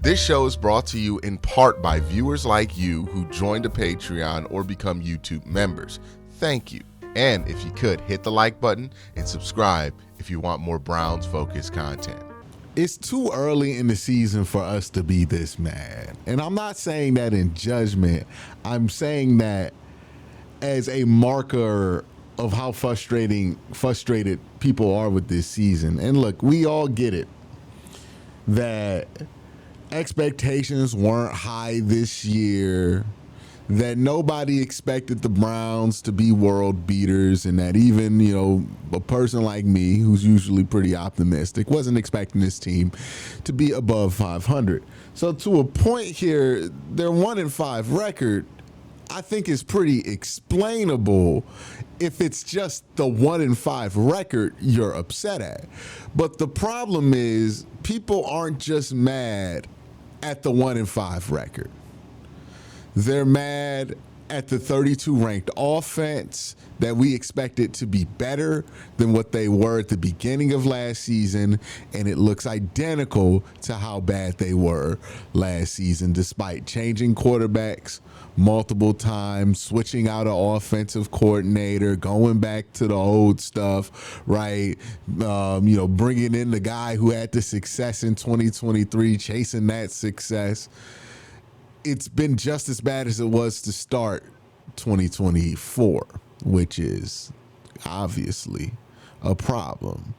This show is brought to you in part by viewers like you who joined a Patreon or become YouTube members. Thank you. And if you could, hit the like button and subscribe if you want more Browns-focused content. It's too early in the season for us to be this mad. And I'm not saying that in judgment. I'm saying that as a marker of how frustrated people are with this season. And look, we all get it that expectations weren't high this year, that nobody expected the Browns to be world beaters, and that even, a person like me, who's usually pretty optimistic, wasn't expecting this team to be above 500. So to a point here, their 1-5 record, I think, is pretty explainable if it's just the 1-5 record you're upset at. But the problem is people aren't just mad at the 1-5 record. They're mad at the 32 ranked offense that we expected to be better than what they were at the beginning of last season, and it looks identical to how bad they were last season, despite changing quarterbacks multiple times, switching out an offensive coordinator, going back to the old stuff, right? Bringing in the guy who had the success in 2023, chasing that success. It's been just as bad as it was to start 2024, which is obviously a problem.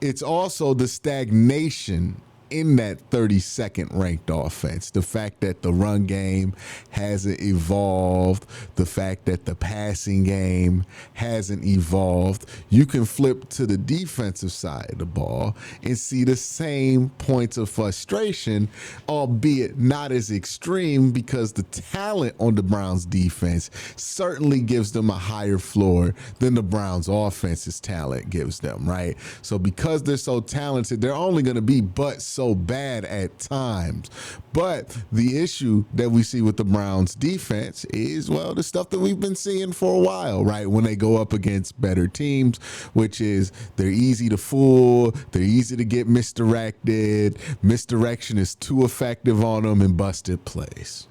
It's also the stagnation in that 32nd ranked offense. The fact that the run game hasn't evolved, the fact that the passing game hasn't evolved. You can flip to the defensive side of the ball and see the same points of frustration, albeit not as extreme, because the talent on the Browns defense certainly gives them a higher floor than the Browns offense's talent gives them, right? So because they're so talented, they're only going to be but so bad at times. But the issue that we see with the Browns defense is, well, the stuff that we've been seeing for a while, right? When they go up against better teams, which is they're easy to fool, they're easy to get misdirected. Misdirection is too effective on them in busted plays.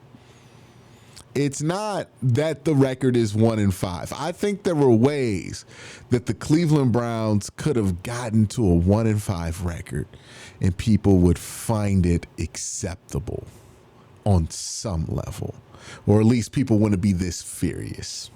It's not that the record is 1-5. I think there were ways that the Cleveland Browns could have gotten to a 1-5 record and people would find it acceptable on some level, or at least people wouldn't be this furious.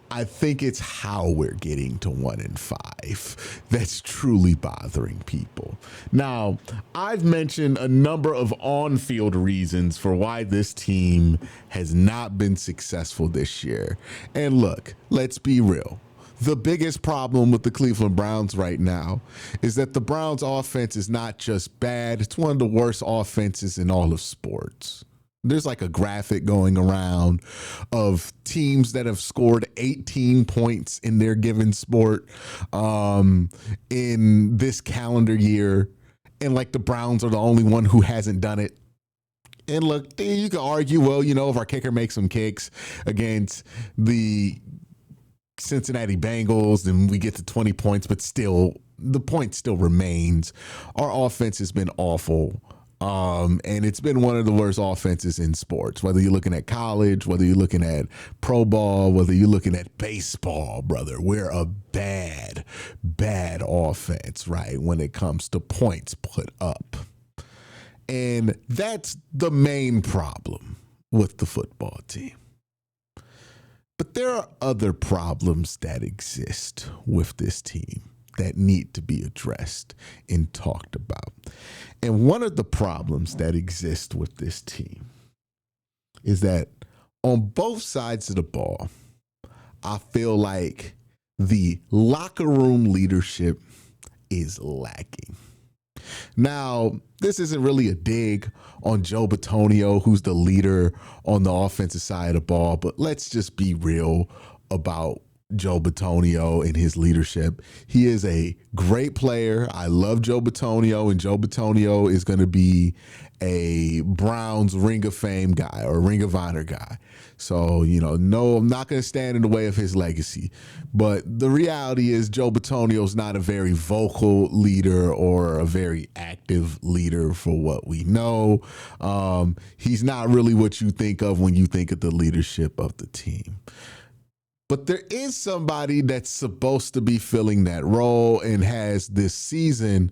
I think it's how we're getting to 1-5 that's truly bothering people. Now, I've mentioned a number of on-field reasons for why this team has not been successful this year. And look, let's be real. The biggest problem with the Cleveland Browns right now is that the Browns offense is not just bad, it's one of the worst offenses in all of sports. There's like a graphic going around of teams that have scored 18 points in their given sport in this calendar year. And like the Browns are the only one who hasn't done it. And look, you can argue, well, if our kicker makes some kicks against the Cincinnati Bengals, then we get to 20 points, but still, the point still remains. Our offense has been awful. And it's been one of the worst offenses in sports, whether you're looking at college, whether you're looking at pro ball, whether you're looking at baseball, brother. We're a bad offense, right, when it comes to points put up. And that's the main problem with the football team. But there are other problems that exist with this team that need to be addressed and talked about. And one of the problems that exist with this team is that on both sides of the ball, I feel like the locker room leadership is lacking. Now, this isn't really a dig on Joe Bitonio, who's the leader on the offensive side of the ball, but let's just be real about Joe Bitonio and his leadership. He is a great player. I love Joe Bitonio, and Joe Bitonio is going to be a Browns Ring of Fame guy or Ring of Honor guy. So, no, I'm not going to stand in the way of his legacy. But the reality is Joe Bitonio is not a very vocal leader or a very active leader for what we know. He's not really what you think of when you think of the leadership of the team. But there is somebody that's supposed to be filling that role and has this season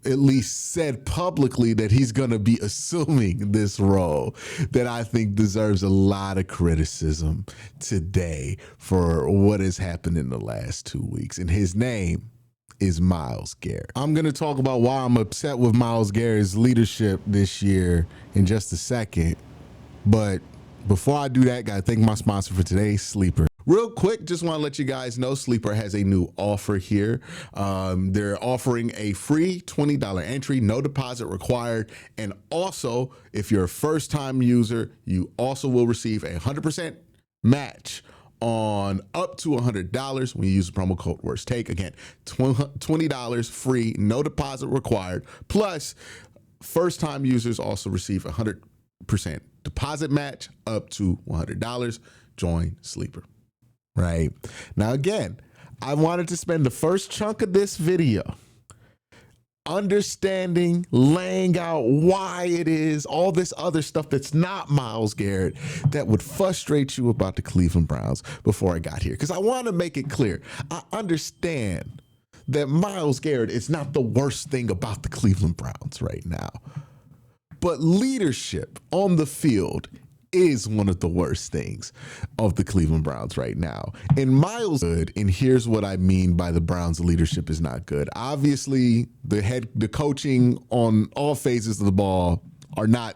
at least said publicly that he's going to be assuming this role that I think deserves a lot of criticism today for what has happened in the last 2 weeks. And his name is Myles Garrett. I'm going to talk about why I'm upset with Myles Garrett's leadership this year in just a second. But before I do that, got to thank my sponsor for today, Sleeper. Real quick, just want to let you guys know Sleeper has a new offer here. They're offering a free $20 entry, no deposit required. And also, if you're a first-time user, you also will receive a 100% match on up to $100 when you use the promo code WORSTTAKE. Again, $20 free, no deposit required. Plus, first-time users also receive a 100% deposit match up to $100. Join Sleeper. Right now, again, I wanted to spend the first chunk of this video understanding, laying out why it is all this other stuff that's not Myles Garrett that would frustrate you about the Cleveland Browns before I got here. Because I want to make it clear. I understand that Myles Garrett is not the worst thing about the Cleveland Browns right now. But leadership on the field is one of the worst things of the Cleveland Browns right now. And Myles good, and here's what I mean by the Browns' leadership is not good. Obviously, the coaching on all phases of the ball are not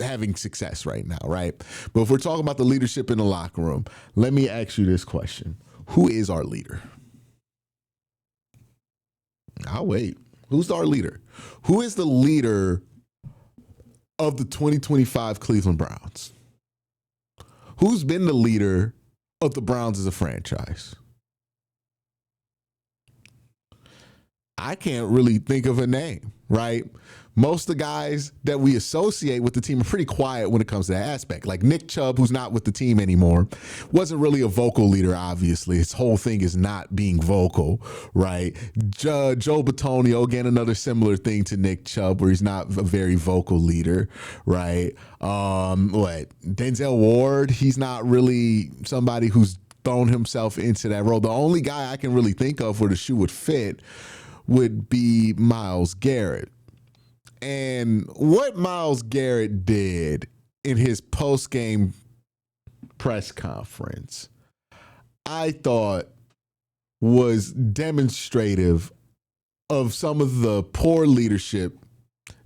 having success right now, right? But if we're talking about the leadership in the locker room, let me ask you this question. Who is our leader? I'll wait. Who's our leader? Who is the leader of the 2025 Cleveland Browns? Who's been the leader of the Browns as a franchise? I can't really think of a name, right? Most of the guys that we associate with the team are pretty quiet when it comes to that aspect. Like Nick Chubb, who's not with the team anymore, wasn't really a vocal leader, obviously. His whole thing is not being vocal, right? Joe Bitonio, again, another similar thing to Nick Chubb, where he's not a very vocal leader, right? Denzel Ward, he's not really somebody who's thrown himself into that role. The only guy I can really think of where the shoe would fit would be Myles Garrett. And what Myles Garrett did in his post-game press conference, I thought was demonstrative of some of the poor leadership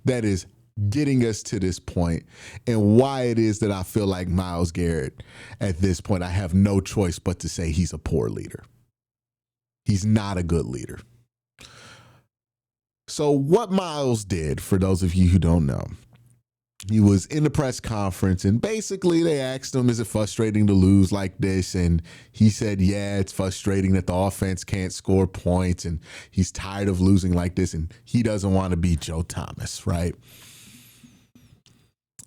that is getting us to this point and why it is that I feel like Myles Garrett, at this point, I have no choice but to say he's a poor leader. He's not a good leader. So what Myles did, for those of you who don't know, he was in the press conference and basically they asked him, is it frustrating to lose like this? And he said, yeah, it's frustrating that the offense can't score points and he's tired of losing like this and he doesn't want to be Joe Thomas, right?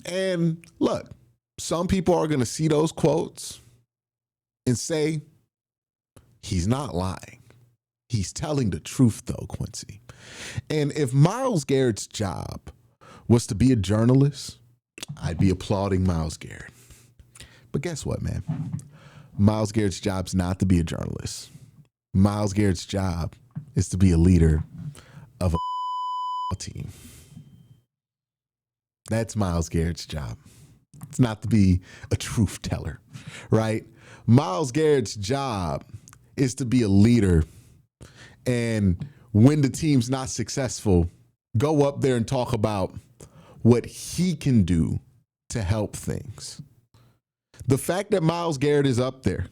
And look, some people are going to see those quotes and say, he's not lying. He's telling the truth, though, Quincy. And if Myles Garrett's job was to be a journalist, I'd be applauding Myles Garrett. But guess what, man? Myles Garrett's job's not to be a journalist. Myles Garrett's job is to be a leader of a team. That's Myles Garrett's job. It's not to be a truth teller, right? Myles Garrett's job is to be a leader. And when the team's not successful, go up there and talk about what he can do to help things. The fact that Myles Garrett is up there,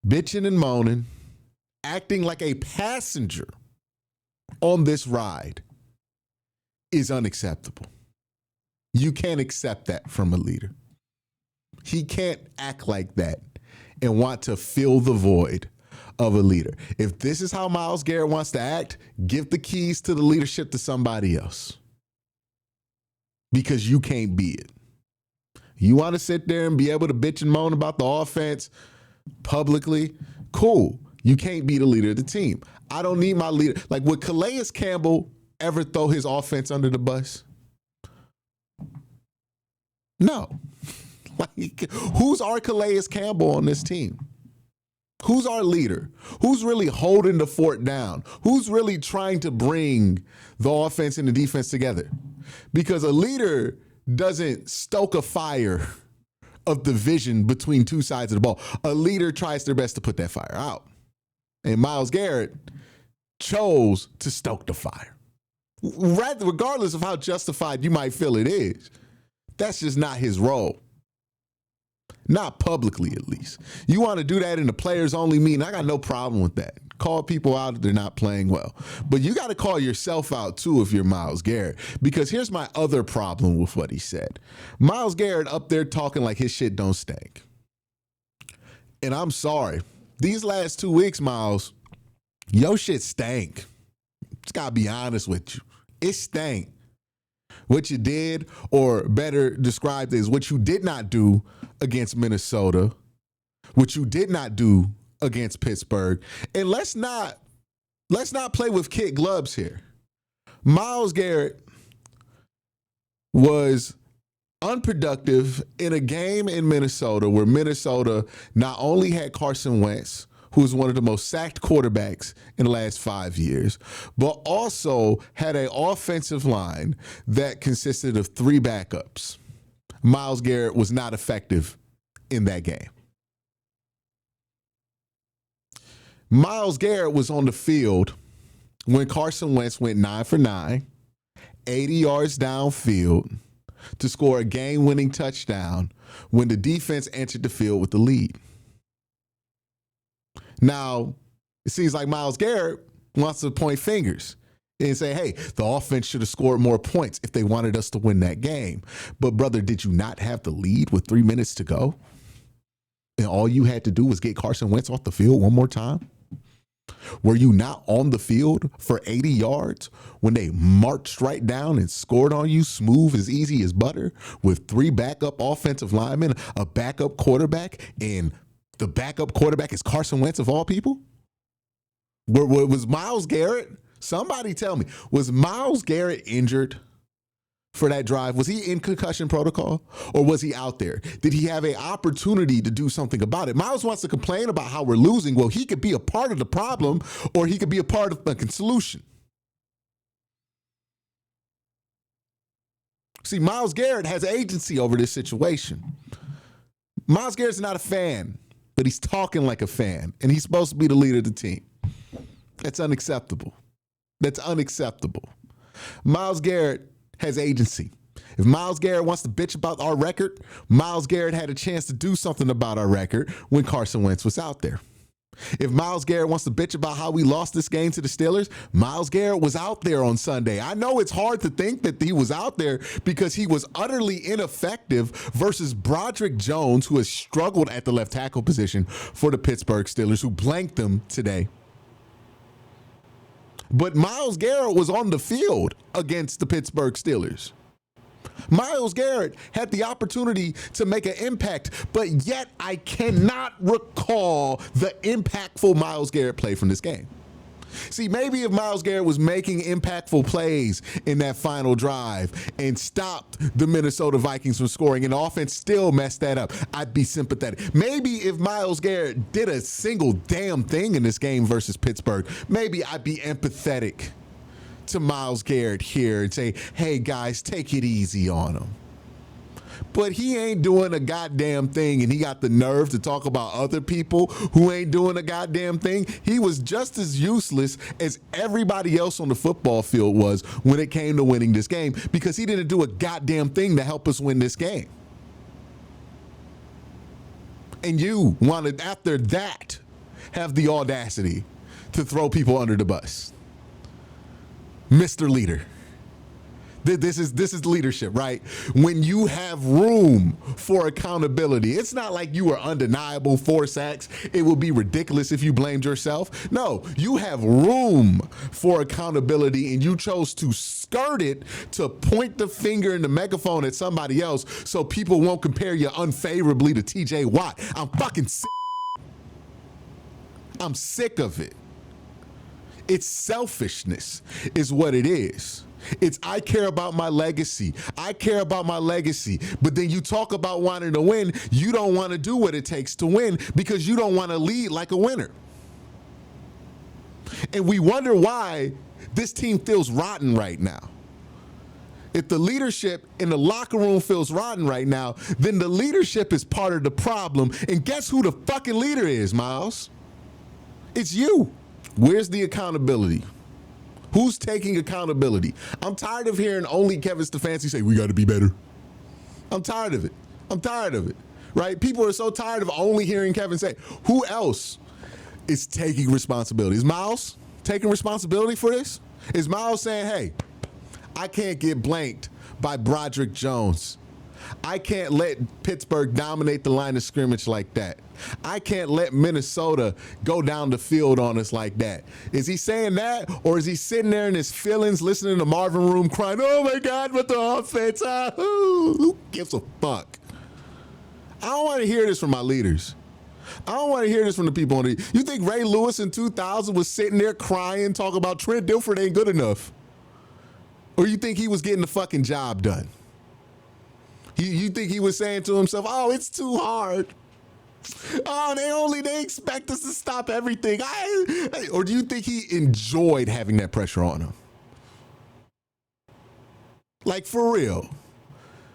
bitching and moaning, acting like a passenger on this ride is unacceptable. You can't accept that from a leader. He can't act like that and want to fill the void of a leader. If this is how Myles Garrett wants to act, give the keys to the leadership to somebody else, because you can't be it. You want to sit there and be able to bitch and moan about the offense publicly? Cool. You can't be the leader of the team. I don't need my leader. Like, would Calais Campbell ever throw his offense under the bus? No. Like, who's our Calais Campbell on this team? Who's our leader? Who's really holding the fort down? Who's really trying to bring the offense and the defense together? Because a leader doesn't stoke a fire of division between two sides of the ball. A leader tries their best to put that fire out. And Myles Garrett chose to stoke the fire. Regardless of how justified you might feel it is, that's just not his role. Not publicly, at least. You want to do that in the players only meeting, I got no problem with that. Call people out if they're not playing well. But you got to call yourself out too if you're Myles Garrett. Because here's my other problem with what he said. Myles Garrett up there talking like his shit don't stink. And I'm sorry. These last 2 weeks, Myles, your shit stank. Just got to be honest with you. It stank. What you did, or better described as what you did not do against Minnesota, what you did not do against Pittsburgh. And let's not play with kid gloves here. Myles Garrett was unproductive in a game in Minnesota where Minnesota not only had Carson Wentz, who was one of the most sacked quarterbacks in the last 5 years, but also had an offensive line that consisted of 3 backups. Myles Garrett was not effective in that game. Myles Garrett was on the field when Carson Wentz went 9 for 9, 80 yards downfield to score a game-winning touchdown when the defense entered the field with the lead. Now, it seems like Myles Garrett wants to point fingers and say, hey, the offense should have scored more points if they wanted us to win that game. But, brother, did you not have the lead with 3 minutes to go? And all you had to do was get Carson Wentz off the field one more time? Were you not on the field for 80 yards when they marched right down and scored on you smooth as easy as butter with 3 backup offensive linemen, a backup quarterback, and the backup quarterback is Carson Wentz of all people? Was Myles Garrett, somebody tell me, was Myles Garrett injured for that drive? Was he in concussion protocol, or was he out there? Did he have an opportunity to do something about it? Myles wants to complain about how we're losing. Well, he could be a part of the problem, or he could be a part of the solution. See, Myles Garrett has agency over this situation. Myles Garrett's not a fan, but he's talking like a fan, and he's supposed to be the leader of the team. That's unacceptable. That's unacceptable. Myles Garrett has agency. If Myles Garrett wants to bitch about our record, Myles Garrett had a chance to do something about our record when Carson Wentz was out there. If Myles Garrett wants to bitch about how we lost this game to the Steelers, Myles Garrett was out there on Sunday. I know it's hard to think that he was out there because he was utterly ineffective versus Broderick Jones, who has struggled at the left tackle position for the Pittsburgh Steelers, who blanked them today. But Myles Garrett was on the field against the Pittsburgh Steelers. Myles Garrett had the opportunity to make an impact, but yet I cannot recall the impactful Myles Garrett play from this game. See, maybe if Myles Garrett was making impactful plays in that final drive and stopped the Minnesota Vikings from scoring and the offense still messed that up, I'd be sympathetic. Maybe if Myles Garrett did a single damn thing in this game versus Pittsburgh, maybe I'd be empathetic to Myles Garrett here and say, hey guys, take it easy on him. But he ain't doing a goddamn thing, and he got the nerve to talk about other people who ain't doing a goddamn thing. He was just as useless as everybody else on the football field was when it came to winning this game, because he didn't do a goddamn thing to help us win this game. And you wanted, after that, have the audacity to throw people under the bus. Mr. Leader. This is leadership, right? When you have room for accountability. It's not like you are undeniable 4 sacks. It would be ridiculous if you blamed yourself. No, you have room for accountability, and you chose to skirt it to point the finger and the megaphone at somebody else so people won't compare you unfavorably to TJ Watt. I'm fucking sick. I'm sick of it. It's selfishness is what it is. It's I care about my legacy. I care about my legacy. But then you talk about wanting to win. You don't want to do what it takes to win because you don't want to lead like a winner. And we wonder why this team feels rotten right now. If the leadership in the locker room feels rotten right now, then the leadership is part of the problem. And guess who the fucking leader is, Myles? It's you. Where's the accountability? Who's taking accountability? I'm tired of hearing only Kevin Stefanski say, we got to be better. I'm tired of it. I'm tired of it, right? People are so tired of only hearing Kevin say, who else is taking responsibility? Is Myles taking responsibility for this? Is Myles saying, hey, I can't get blanked by Broderick Jones. I can't let Pittsburgh dominate the line of scrimmage like that. I can't let Minnesota go down the field on us like that. Is he saying that, or is he sitting there in his feelings listening to Marvin Room crying, oh my God, but the offense, who gives a fuck? I don't want to hear this from my leaders. I don't want to hear this from the people on the. You think Ray Lewis in 2000 was sitting there crying, talking about Trent Dilfer ain't good enough? Or you think he was getting the fucking job done? You think he was saying to himself, oh, it's too hard. Oh, they expect us to stop everything. Or do you think he enjoyed having that pressure on him? Like, for real.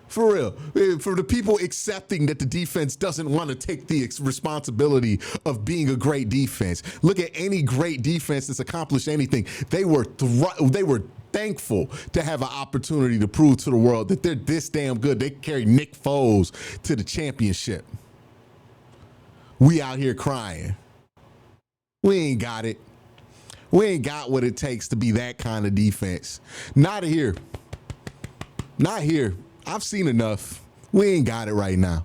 For real. For the people accepting that the defense doesn't want to take the responsibility of being a great defense. Look at any great defense that's accomplished anything. They were thankful to have an opportunity to prove to the world that they're this damn good. They carry Nick Foles to the championship. We out here crying. We ain't got it. We ain't got what it takes to be that kind of defense. Not here. Not here. I've seen enough. We ain't got it right now.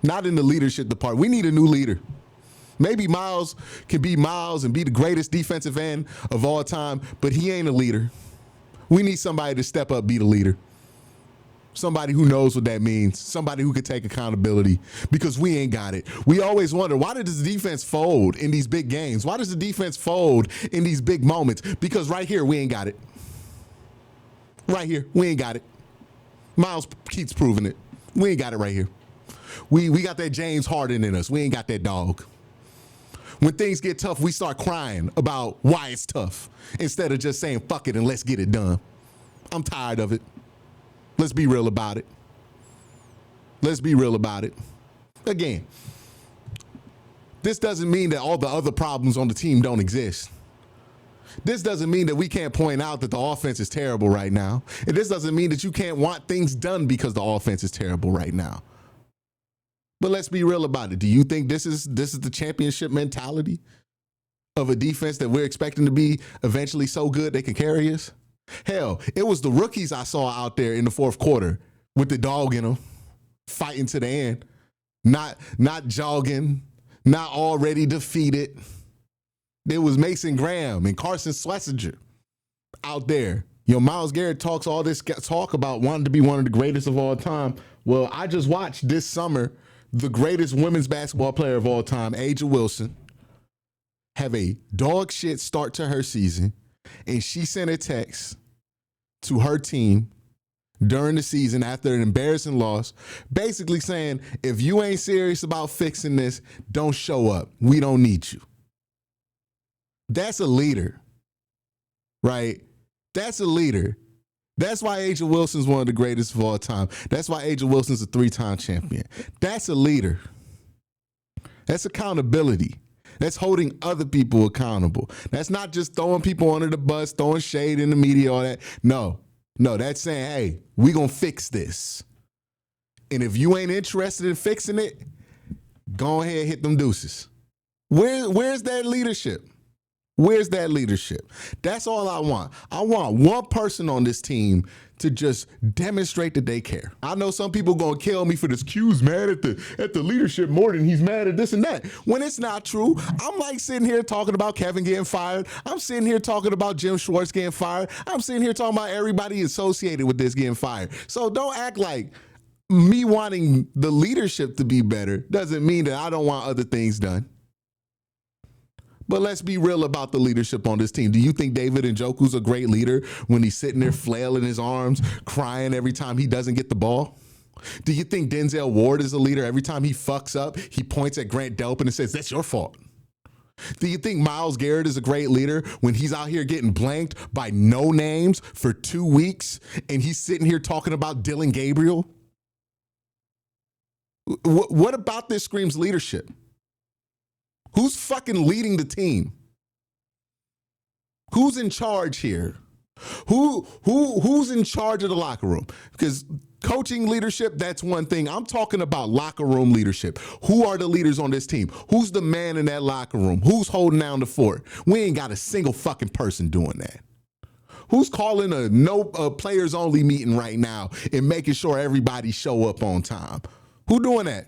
Not in the leadership department. We need a new leader. Maybe Myles can be Myles and be the greatest defensive end of all time, but he ain't a leader. We need somebody to step up, be the leader. Somebody who knows what that means. Somebody who can take accountability, because we ain't got it. We always wonder, why does the defense fold in these big games? Why does the defense fold in these big moments? Because right here, we ain't got it. Right here, we ain't got it. Myles keeps proving it. We ain't got it right here. We got that James Harden in us. We ain't got that dog. When things get tough, we start crying about why it's tough instead of just saying, fuck it and let's get it done. I'm tired of it. Let's be real about it. Let's be real about it. Again, this doesn't mean that all the other problems on the team don't exist. This doesn't mean that we can't point out that the offense is terrible right now. And this doesn't mean that you can't want things done because the offense is terrible right now. But let's be real about it. Do you think this is the championship mentality of a defense that we're expecting to be eventually so good they can carry us? Hell, it was the rookies I saw out there in the fourth quarter with the dog in them, fighting to the end, not jogging, not already defeated. There was Mason Graham and Carson Schlesinger out there. Myles Garrett talks all this talk about wanting to be one of the greatest of all time. Well, I just watched this summer the greatest women's basketball player of all time, A'ja Wilson, have a dog shit start to her season, and she sent a text to her team during the season after an embarrassing loss, basically saying, if you ain't serious about fixing this, don't show up. We don't need you. That's a leader, right? That's a leader. That's why A'ja Wilson's one of the greatest of all time. That's why A'ja Wilson's a 3-time champion. That's a leader. That's accountability. That's holding other people accountable. That's not just throwing people under the bus, throwing shade in the media, all that. No, that's saying, hey, we gonna fix this. And if you ain't interested in fixing it, go ahead and hit them deuces. Where's that leadership? Where's that leadership? That's all I want. I want one person on this team to just demonstrate that they care. I know some people gonna kill me for this. Q's mad at the leadership more than he's mad at this and that. When it's not true, I'm like sitting here talking about Kevin getting fired. I'm sitting here talking about Jim Schwartz getting fired. I'm sitting here talking about everybody associated with this getting fired. So don't act like me wanting the leadership to be better doesn't mean that I don't want other things done. But let's be real about the leadership on this team. Do you think David Njoku's a great leader when he's sitting there flailing his arms, crying every time he doesn't get the ball? Do you think Denzel Ward is a leader? Every time he fucks up, he points at Grant Delpin and says, that's your fault. Do you think Myles Garrett is a great leader when he's out here getting blanked by no names for 2 weeks and he's sitting here talking about Dylan Gabriel? What about this screams leadership? Who's fucking leading the team? Who's in charge here? Who's in charge of the locker room? Because coaching leadership, that's one thing. I'm talking about locker room leadership. Who are the leaders on this team? Who's the man in that locker room? Who's holding down the fort? We ain't got a single fucking person doing that. Who's calling a players only meeting right now and making sure everybody show up on time? Who doing that?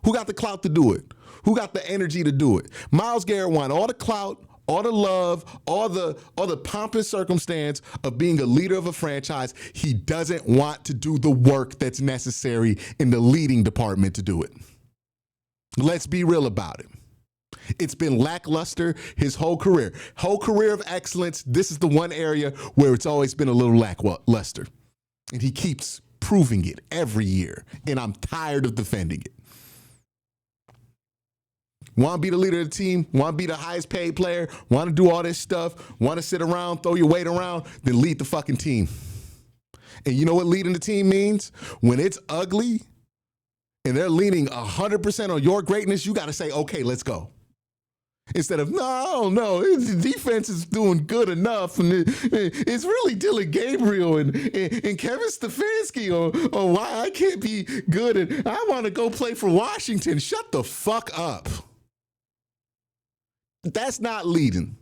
Who got the clout to do it? Who got the energy to do it? Myles Garrett won all the clout, all the love, all the pomp and circumstance of being a leader of a franchise. He doesn't want to do the work that's necessary in the leading department to do it. Let's be real about it. It's been lackluster his whole career. Whole career of excellence, this is the one area where it's always been a little lackluster. And he keeps proving it every year, and I'm tired of defending it. Want to be the leader of the team, want to be the highest paid player, want to do all this stuff, want to sit around, throw your weight around, then lead the fucking team. And you know what leading the team means? When it's ugly and they're leaning 100% on your greatness, you got to say, okay, let's go. Instead of, no, the defense is doing good enough, and it's really Dylan Gabriel and Kevin Stefanski or why I can't be good, and I want to go play for Washington. Shut the fuck up. That's not leading.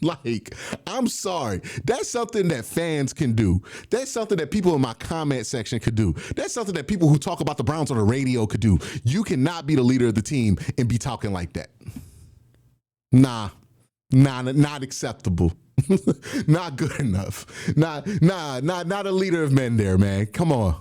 Like, I'm sorry. That's something that fans can do. That's something that people in my comment section could do. That's something that people who talk about the Browns on the radio could do. You cannot be the leader of the team and be talking like that. Nah, not acceptable. Not good enough. Not a leader of men there, man. Come on.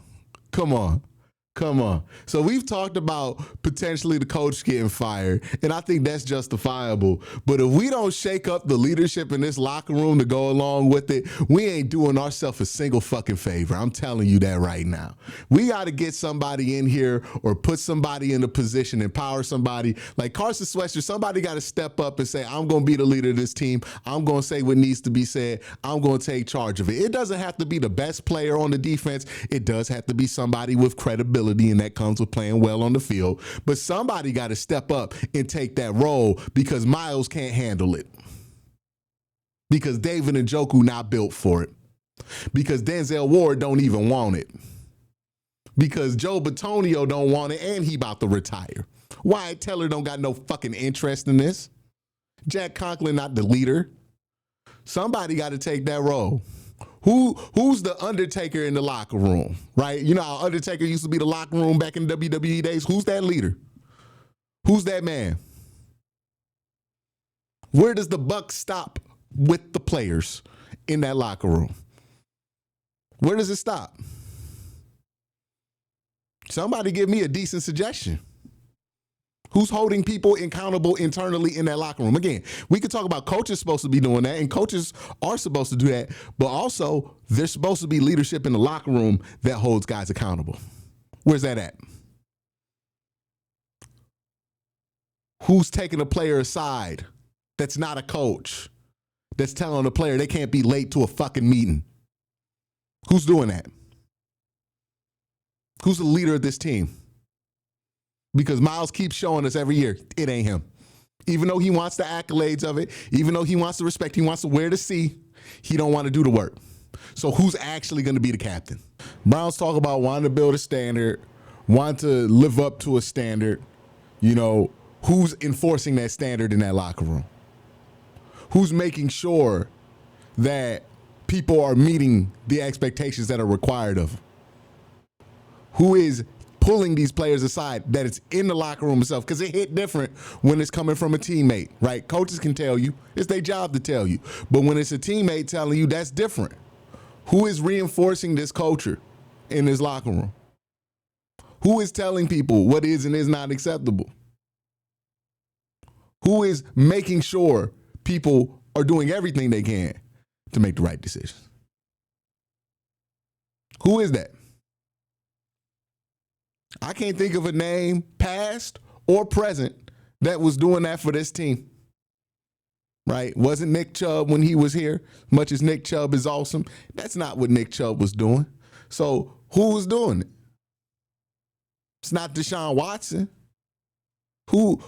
So we've talked about potentially the coach getting fired, and I think that's justifiable. But if we don't shake up the leadership in this locker room to go along with it, we ain't doing ourselves a single fucking favor. I'm telling you that right now. We got to get somebody in here or put somebody in a position, empower somebody. Like Carson Swester, somebody got to step up and say, I'm going to be the leader of this team. I'm going to say what needs to be said. I'm going to take charge of it. It doesn't have to be the best player on the defense. It does have to be somebody with credibility, and that comes with playing well on the field. But somebody got to step up and take that role because Myles can't handle it. Because David Njoku not built for it. Because Denzel Ward don't even want it. Because Joe Bitonio don't want it and he about to retire. Wyatt Teller don't got no fucking interest in this. Jack Conklin not the leader. Somebody got to take that role. Who's the Undertaker in the locker room, right? You know how Undertaker used to be the locker room back in WWE days? Who's that leader? Who's that man? Where does the buck stop with the players in that locker room? Where does it stop? Somebody give me a decent suggestion. Who's holding people accountable internally in that locker room? Again, we could talk about coaches supposed to be doing that, and coaches are supposed to do that, but also there's supposed to be leadership in the locker room that holds guys accountable. Where's that at? Who's taking a player aside that's not a coach, that's telling a player they can't be late to a fucking meeting? Who's doing that? Who's the leader of this team? Because Myles keeps showing us every year, it ain't him. Even though he wants the accolades of it, even though he wants the respect, he wants to wear the C, he don't want to do the work. So who's actually going to be the captain? Browns talk about wanting to build a standard, want to live up to a standard. You know, who's enforcing that standard in that locker room? Who's making sure that people are meeting the expectations that are required of them? Who is pulling these players aside that it's in the locker room itself? Because it hit different when it's coming from a teammate, right? Coaches can tell you. It's their job to tell you. But when it's a teammate telling you, that's different. Who is reinforcing this culture in this locker room? Who is telling people what is and is not acceptable? Who is making sure people are doing everything they can to make the right decisions? Who is that? I can't think of a name, past or present, that was doing that for this team. Right? Wasn't Nick Chubb when he was here, much as Nick Chubb is awesome. That's not what Nick Chubb was doing. So who was doing it? It's not Deshaun Watson. Who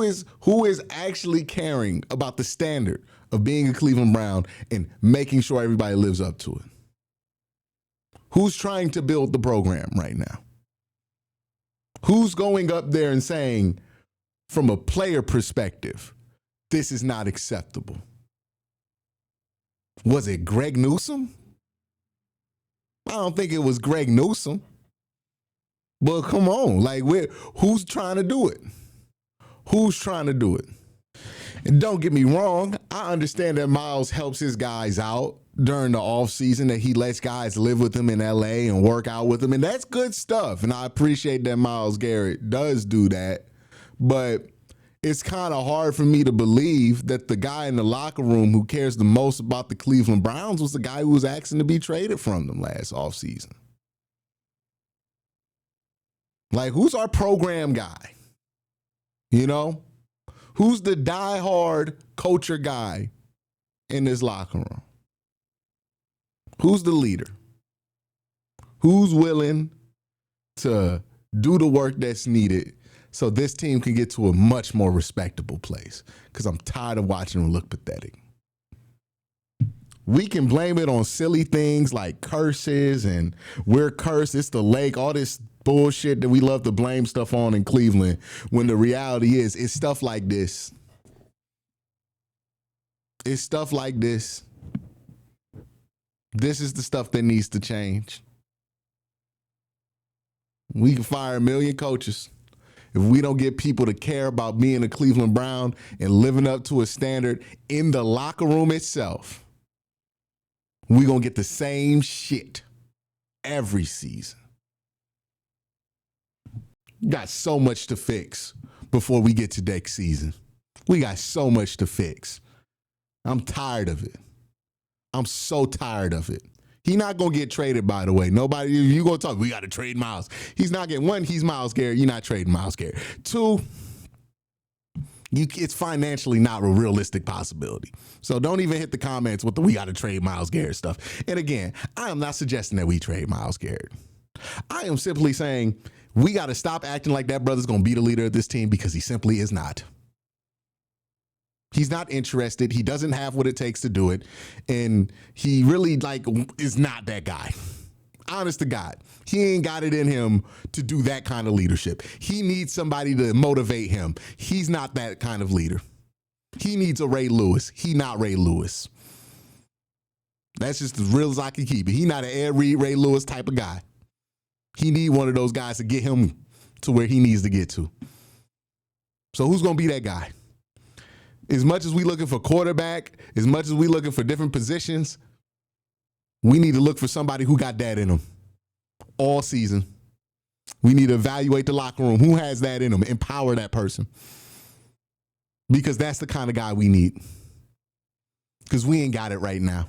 is actually caring about the standard of being a Cleveland Brown and making sure everybody lives up to it? Who's trying to build the program right now? Who's going up there and saying, from a player perspective, this is not acceptable? Was it Greg Newsom? I don't think it was Greg Newsom. But come on, like, who's trying to do it? Who's trying to do it? And don't get me wrong, I understand that Myles helps his guys out during the offseason, that he lets guys live with him in LA and work out with him, and that's good stuff. And I appreciate that Myles Garrett does do that. But it's kind of hard for me to believe that the guy in the locker room who cares the most about the Cleveland Browns was the guy who was asking to be traded from them last offseason. Like, who's our program guy? You know? Who's the diehard culture guy in this locker room? Who's the leader? Who's willing to do the work that's needed so this team can get to a much more respectable place? Because I'm tired of watching them look pathetic. We can blame it on silly things like curses and we're cursed, it's the lake, all this bullshit that we love to blame stuff on in Cleveland, when the reality is it's stuff like this. It's stuff like this. This is the stuff that needs to change. We can fire a million coaches. If we don't get people to care about being a Cleveland Brown and living up to a standard in the locker room itself, we're going to get the same shit every season. Got so much to fix before we get to next season. We got so much to fix. I'm tired of it. I'm so tired of it. He's not going to get traded, by the way. Nobody, you going to talk, we got to trade Myles. He's not getting, one, he's Myles Garrett. You're not trading Myles Garrett. Two, it's financially not a realistic possibility. So don't even hit the comments with the we got to trade Myles Garrett stuff. And again, I am not suggesting that we trade Myles Garrett. I am simply saying we got to stop acting like that brother's going to be the leader of this team, because he simply is not. He's not interested. He doesn't have what it takes to do it. And he really is not that guy. Honest to God, he ain't got it in him to do that kind of leadership. He needs somebody to motivate him. He's not that kind of leader. He needs a Ray Lewis. He not Ray Lewis. That's just as real as I can keep it. He not an Ed Reed, Ray Lewis type of guy. He need one of those guys to get him to where he needs to get to. So who's going to be that guy? As much as we looking for quarterback, as much as we looking for different positions, we need to look for somebody who got that in them all season. We need to evaluate the locker room. Who has that in them? Empower that person. Because that's the kind of guy we need. Because we ain't got it right now.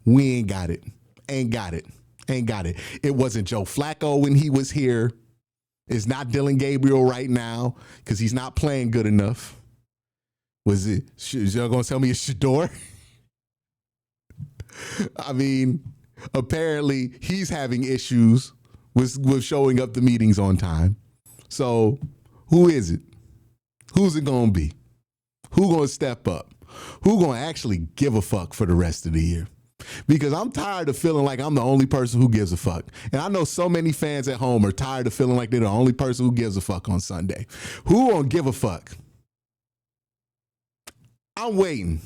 We ain't got it. Ain't got it. Ain't got it. It wasn't Joe Flacco when he was here. It's not Dylan Gabriel right now because he's not playing good enough. Was it, y'all gonna tell me it's Shador? I mean, apparently he's having issues with showing up to meetings on time. So who is it? Who's it gonna be? Who gonna step up? Who gonna actually give a fuck for the rest of the year? Because I'm tired of feeling like I'm the only person who gives a fuck. And I know so many fans at home are tired of feeling like they're the only person who gives a fuck on Sunday. Who gonna give a fuck? I'm waiting.